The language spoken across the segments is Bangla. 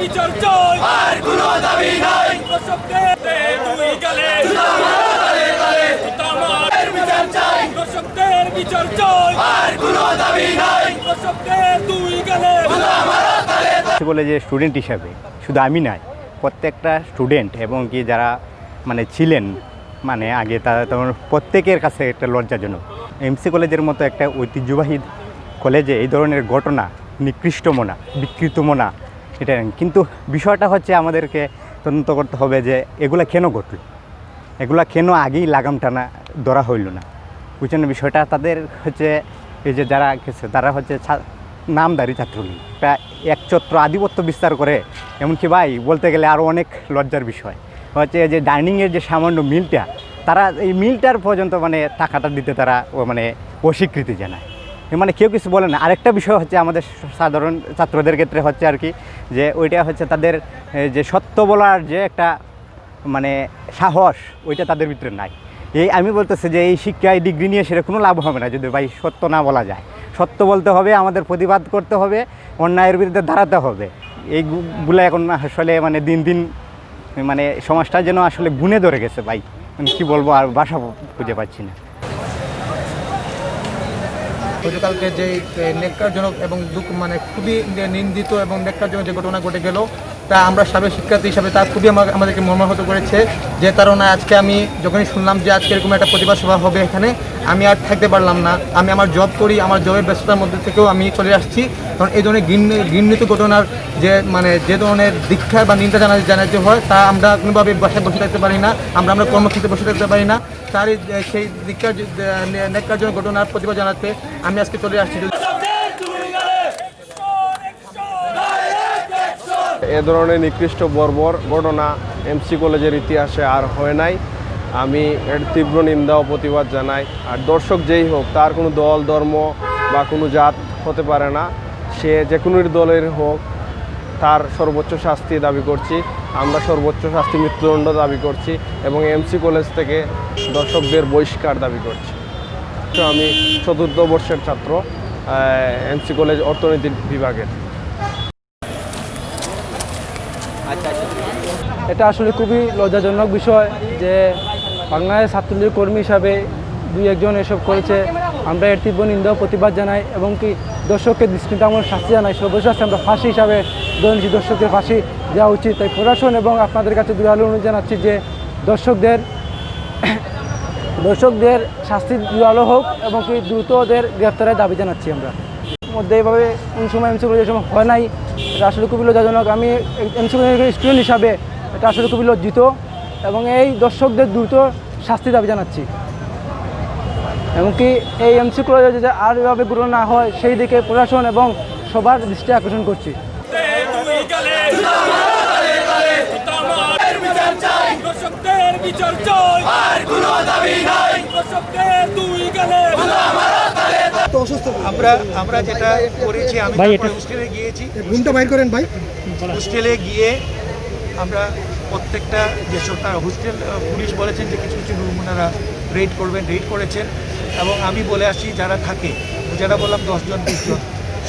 বিচার চাই, আর কোনো দাবি নাই। দর্শকদের দুই গালে আমার বিচার চাই, দর্শকদের বিচার চাই, আর কোনো দাবি নাই। দর্শকদের দুই গালে কলেজে স্টুডেন্ট হিসাবে শুধু আমি নাই, প্রত্যেকটা স্টুডেন্ট এবং কি যারা মানে ছিলেন মানে আগে তারা তখন প্রত্যেকের কাছে একটা লজ্জাজনক। এমসি কলেজের মতো একটা ঐতিহ্যবাহী কলেজে এই ধরনের ঘটনা নিকৃষ্টমনা বিকৃতমনা এটা, কিন্তু বিষয়টা হচ্ছে আমাদেরকে তদন্ত করতে হবে যে এগুলা কেন ঘটল, এগুলা কেন আগেই লাগাম টানা ধরা হইল না, বুঝছেন বিষয়টা। তাদের হচ্ছে এই যে যারা গেছে তারা হচ্ছে নামদারি ছাত্রলীগ, প্রায় একছত্র আধিপত্য বিস্তার করে। এমনকি ভাই বলতে গেলে আরও অনেক লজ্জার বিষয় হচ্ছে যে ডাইনিংয়ের যে সামান্য মিলটা, তারা এই মিলটার পর্যন্ত মানে টাকাটা দিতে তারা মানে অস্বীকৃতি জানায়, মানে কেউ কিছু বলে না। আরেকটা বিষয় হচ্ছে আমাদের সাধারণ ছাত্রদের ক্ষেত্রে হচ্ছে আর কি যে ওইটা হচ্ছে তাদের যে সত্য বলার যে একটা মানে সাহস, ওইটা তাদের ভিতরে নাই। এই আমি বলতেছি যে এই শিক্ষায় ডিগ্রি নিয়ে সেটা কোনো লাভ হবে না যদি ভাই সত্য না বলা যায়। সত্য বলতে হবে, আমাদের প্রতিবাদ করতে হবে, অন্যায়ের বিরুদ্ধে দাঁড়াতে হবে। এইগুলো এখন আসলে মানে দিন দিন মানে সমাজটা যেন আসলে গুণে ধরে গেছে ভাই, মানে কী বলবো আর ভাষা খুঁজে পাচ্ছি না। গতকালকে যে ন্যাক্কারজনক এবং দুঃখ মানে খুবই নিন্দিত এবং ন্যাক্কারজনক যে ঘটনা ঘটে গেল, তা আমরা সাবেক শিক্ষার্থী হিসাবে তা খুবই আমাদেরকে মর্মাহত করেছে। যে কারণে আজকে আমি যখনই শুনলাম যে আজকে এরকম একটা প্রতিবাদ সভা হবে এখানে, আমি আর থাকতে পারলাম না। আমি আমার জব করি, আমার জবের ব্যস্ততার মধ্যে থেকেও আমি চলে আসছি, কারণ এই ধরনের ঘৃণিত ঘটনার যে মানে যে ধরনের দীক্ষা বা নিন্দা জানাতে হয় তা আমরা কোনোভাবে বাসায় বসে থাকতে পারি না, আমরা কর্মক্ষেত্রে বসে থাকতে পারি না। তারই সেই ন্যাক্কারজনক ঘটনার প্রতিবাদ জানাতে আমি আজকে চলে আসছি। এ ধরনের নিকৃষ্ট বর্বর ঘটনা এমসি কলেজের ইতিহাসে আর হয় নাই। আমি এর তীব্র নিন্দা ও প্রতিবাদ জানাই। আর দর্শক যেই হোক, তার কোনো দল ধর্ম বা কোনো জাত হতে পারে না, সে যে কোনো দলের হোক, তার সর্বোচ্চ শাস্তি দাবি করছি। আমরা সর্বোচ্চ শাস্তি মৃত্যুদণ্ড দাবি করছি এবং এমসি কলেজ থেকে দর্শকদের বহিষ্কার দাবি করছি। তো আমি ৪র্থ বর্ষের ছাত্র, এমসি কলেজ অর্থনীতি বিভাগের। এটা আসলে খুবই লজ্জাজনক বিষয় যে বাংলাদেশ ছাত্রলীগ কর্মী হিসাবে দুই একজন এসব করেছে। আমরা এর তীব্র নিন্দা প্রতিবাদ জানাই এবং কি দর্শককে দৃষ্টান্তমূলক শাস্তি জানাই। সর্বশেষ আমরা ফাঁসি হিসাবে দোষী দর্শকদের ফাঁসি দেওয়া উচিত। তাই প্রশাসন এবং আপনাদের কাছে দৃঢ় অনুরোধ জানাচ্ছি যে দর্শকদের শাস্তি দেওয়া হোক এবং কি দ্রুত ওদের গ্রেফতারের দাবি জানাচ্ছি। আমরা মধ্যে এইভাবে কোন সময় এমসি কলেজের সময় হয় নাই, এটা আসলে খুবই লজ্জাজনক। আমি এমসি কলেজের স্টুডেন্ট হিসাবে এটা আসলে খুবই লজ্জিত এবং এই দর্শকদের দ্রুত শাস্তি দাবি জানাচ্ছি। এমনকি এই এমসি কলেজে যে আর এভাবে ঘটনা না হয় সেই দিকে প্রশাসন এবং সবার দৃষ্টি আকর্ষণ করছি। আমরা যেটা করেছি, আমি হোস্টেলে গিয়েছি, হোস্টেলে গিয়ে আমরা প্রত্যেকটা যেসব তার হোস্টেল পুলিশ বলেছেন যে কিছু কিছু রুম ওনারা রেড করবেন, রেড করেছেন। এবং আমি বলে আসছি যারা থাকে, যারা বললাম 10 জন 20 জন,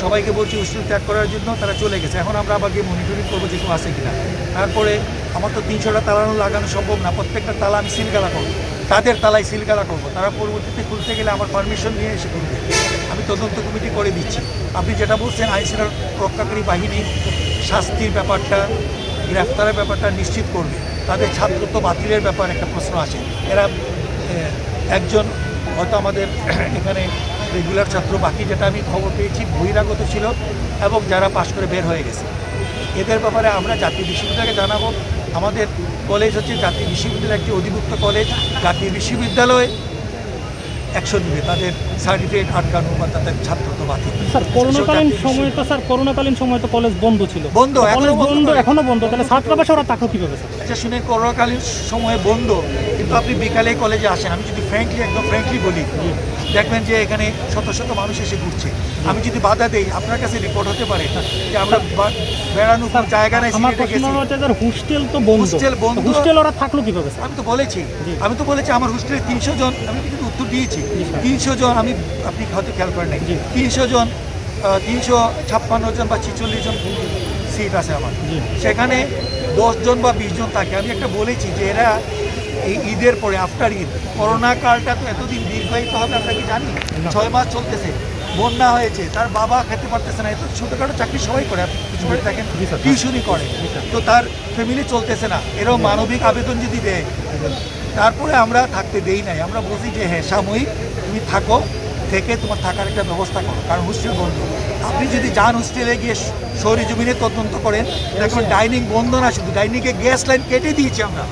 সবাইকে বলছি হোস্টেল ত্যাগ করার জন্য, তারা চলে গেছে। এখন আমরা আবার গিয়ে মনিটরিং করবো যে কেউ আসে কিনা। তারপরে আমার তো 300টা তালা লাগানো সম্ভব না, প্রত্যেকটা তালা আমি সিলগালা করবো, তাদের তালায় সিলগালা করবো। তারা পরবর্তীতে খুলতে গেলে আমার পারমিশন নিয়ে এসে করবে। আমি তদন্ত কমিটি করে দিচ্ছি। আপনি যেটা বলছেন আইনশৃঙ্খলা রক্ষাকারী বাহিনী শাস্তির ব্যাপারটা, গ্রেফতারের ব্যাপারটা নিশ্চিত করবে। তাদের ছাত্রত্ব বাতিলের ব্যাপার একটা প্রশ্ন আসে। এরা একজন হয়তো আমাদের এখানে রেগুলার ছাত্র, বাকি যেটা আমি খবর পেয়েছি বহিরাগত ছিল এবং যারা পাশ করে বের হয়ে গেছে। এদের ব্যাপারে আমরা জাতীয় বিশ্ববিদ্যালয়কে জানাবো। আমাদের কলেজ হচ্ছে জাতীয় বিশ্ববিদ্যালয়ের একটি অধিভুক্ত কলেজ। জাতীয় বিশ্ববিদ্যালয় অ্যাকশন নেবে, তাদের সার্টিফিকেট আটকানো বা তাদের ছাত্রত্ব বাতিল। স্যার করোনাকালীন সময় তো কলেজ বন্ধ ছিল, বন্ধ এখনো বন্ধ, তাহলে ছাত্রাবাসে ওরা থাকো কীভাবে স্যার? আচ্ছা শুনে, করোনাকালীন সময়ে বন্ধ, কিন্তু আপনি বিকালে কলেজে আসেন। আমি যদি একদম ফ্র্যাঙ্কলি বলি, দেখবেন যে এখানে শত শত মানুষ এসে ঘুরছে। আমি যদি বাধা দেই, আপনার কাছে রিপোর্ট হতে পারে যে আমরা বেড়ানোর জায়গা নাই। হোস্টেল তো বন্ধ, হোস্টেল ওরা থাকলো কীভাবে স্যার? আমি তো বলেছি আমার হোস্টেলে 300 জন, আমি কিন্তু উত্তর দিয়েছি 300 জন। আপনি হয়তো খেয়াল করেন নাই, 300 জন, 356 জন বা 46 জন সিট আছে আমার, সেখানে 10 জন বা 20 জন থাকে। আমি একটা বলেছি যে এরা এই ঈদের পরে আফটার ঈদ, করোনা কালটা তো এতদিন দীর্ঘায়িত হবে আমরা কি জানি, 6 মাস চলতেছে, বন্যা হয়েছে, তার বাবা খেতে পারতেছে না, এত ছোটোখাটো চাকরি সবাই করে, আপনি কিছু করে দেখেন টিউশনই করে, তো তার ফ্যামিলি চলতেছে না, এরকম মানবিক আবেদন যদি দেয়, তারপরে আমরা থাকতে দেই নাই, আমরা বলছি যে হ্যাঁ সাময়িক তুমি থাকো, থেকে তোমার থাকার একটা ব্যবস্থা করো, কারণ হোস্টেল বন্ধ। আপনি যদি যান হোস্টেলে গিয়ে শহরি জমিনে তদন্ত করেন, দেখুন ডাইনিং বন্ধ না, শুধু ডাইনিংয়ে গ্যাস লাইন কেটে দিয়েছি আমরা,